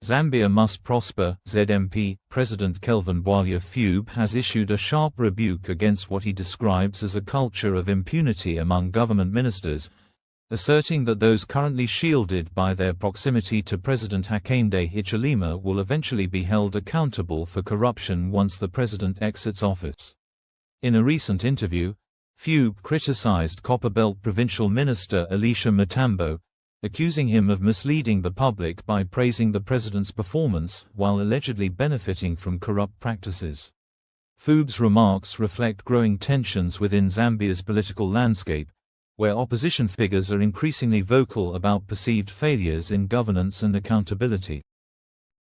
Zambia Must Prosper, ZMP, President Kelvin Bwalya Fube has issued a sharp rebuke against what he describes as a culture of impunity among government ministers, asserting that those currently shielded by their proximity to President Hakainde Hichilema will eventually be held accountable for corruption once the president exits office. In a recent interview, Fube criticized Copperbelt Provincial Minister Elisha Matambo, accusing him of misleading the public by praising the president's performance while allegedly benefiting from corrupt practices. Fube's remarks reflect growing tensions within Zambia's political landscape, where opposition figures are increasingly vocal about perceived failures in governance and accountability.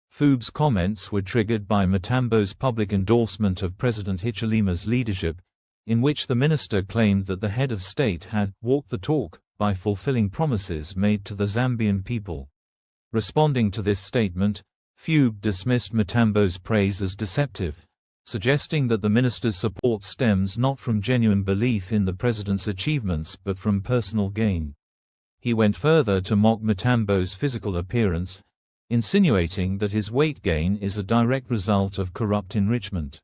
Fube's comments were triggered by Matambo's public endorsement of President Hichilema's leadership, in which the minister claimed that the head of state had walked the talk by fulfilling promises made to the Zambian people. Responding to this statement, Fube dismissed Matambo's praise as deceptive, suggesting that the minister's support stems not from genuine belief in the president's achievements but from personal gain. He went further to mock Matambo's physical appearance, insinuating that his weight gain is a direct result of corrupt enrichment.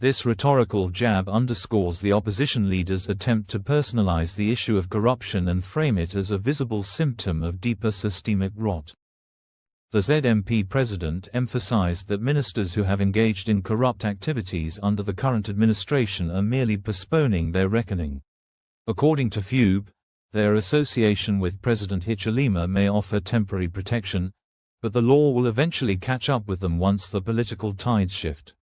This rhetorical jab underscores the opposition leader's attempt to personalize the issue of corruption and frame it as a visible symptom of deeper systemic rot. The ZMP president emphasized that ministers who have engaged in corrupt activities under the current administration are merely postponing their reckoning. According to Fube, their association with President Hichilema may offer temporary protection, but the law will eventually catch up with them once the political tides shift.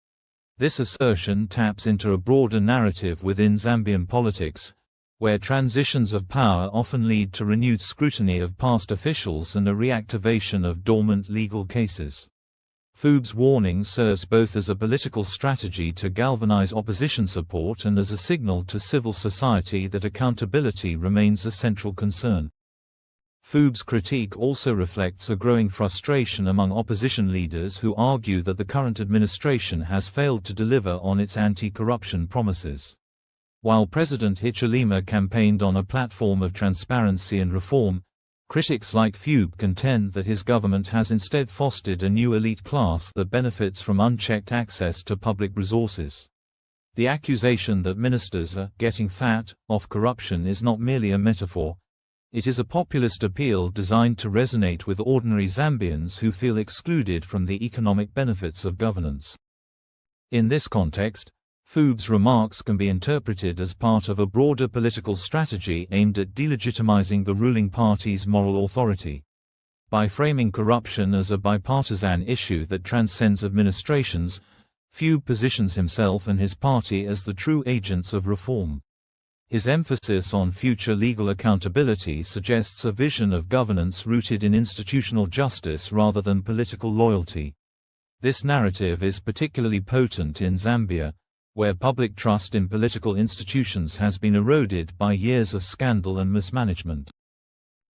This assertion taps into a broader narrative within Zambian politics, where transitions of power often lead to renewed scrutiny of past officials and a reactivation of dormant legal cases. Fube's warning serves both as a political strategy to galvanize opposition support and as a signal to civil society that accountability remains a central concern. Fube's critique also reflects a growing frustration among opposition leaders who argue that the current administration has failed to deliver on its anti-corruption promises. While President Hichilema campaigned on a platform of transparency and reform, critics like Fube contend that his government has instead fostered a new elite class that benefits from unchecked access to public resources. The accusation that ministers are getting fat off corruption is not merely a metaphor. It is a populist appeal designed to resonate with ordinary Zambians who feel excluded from the economic benefits of governance. In this context, Fube's remarks can be interpreted as part of a broader political strategy aimed at delegitimizing the ruling party's moral authority. By framing corruption as a bipartisan issue that transcends administrations, Fube positions himself and his party as the true agents of reform. His emphasis on future legal accountability suggests a vision of governance rooted in institutional justice rather than political loyalty. This narrative is particularly potent in Zambia, where public trust in political institutions has been eroded by years of scandal and mismanagement.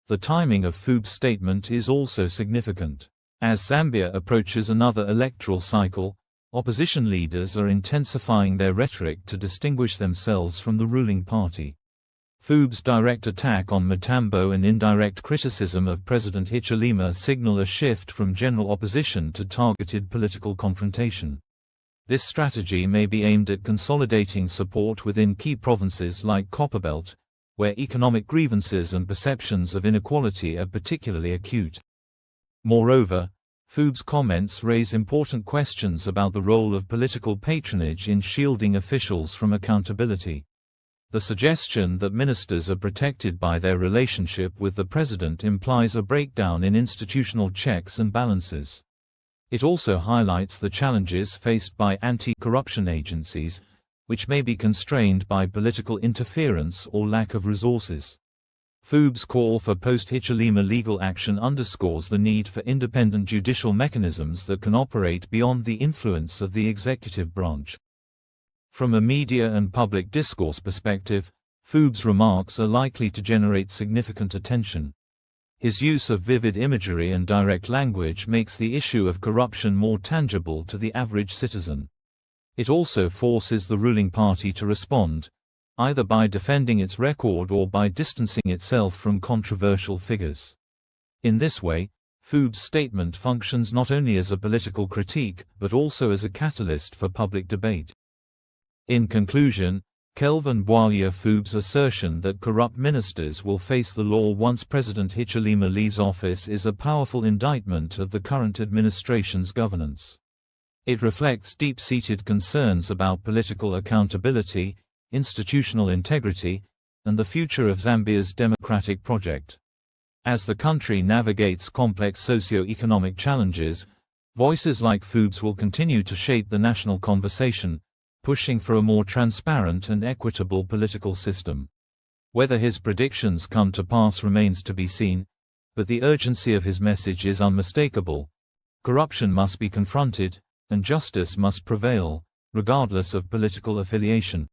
The timing of Fube's statement is also significant. As Zambia approaches another electoral cycle, opposition leaders are intensifying their rhetoric to distinguish themselves from the ruling party. Fube's direct attack on Matambo and indirect criticism of President Hichilema signal a shift from general opposition to targeted political confrontation. This strategy may be aimed at consolidating support within key provinces like Copperbelt, where economic grievances and perceptions of inequality are particularly acute. Moreover, Fube's comments raise important questions about the role of political patronage in shielding officials from accountability. The suggestion that ministers are protected by their relationship with the president implies a breakdown in institutional checks and balances. It also highlights the challenges faced by anti-corruption agencies, which may be constrained by political interference or lack of resources. Fube's call for post-Hichilema legal action underscores the need for independent judicial mechanisms that can operate beyond the influence of the executive branch. From a media and public discourse perspective, Fube's remarks are likely to generate significant attention. His use of vivid imagery and direct language makes the issue of corruption more tangible to the average citizen. It also forces the ruling party to respond, either by defending its record or by distancing itself from controversial figures. In this way, Fube's statement functions not only as a political critique, but also as a catalyst for public debate. In conclusion, Kelvin Bwalya Fube's assertion that corrupt ministers will face the law once President Hichilema leaves office is a powerful indictment of the current administration's governance. It reflects deep-seated concerns about political accountability, institutional integrity, and the future of Zambia's democratic project. As the country navigates complex socio-economic challenges, voices like Fube's will continue to shape the national conversation, pushing for a more transparent and equitable political system. Whether his predictions come to pass remains to be seen, but the urgency of his message is unmistakable. Corruption must be confronted, and justice must prevail, regardless of political affiliation.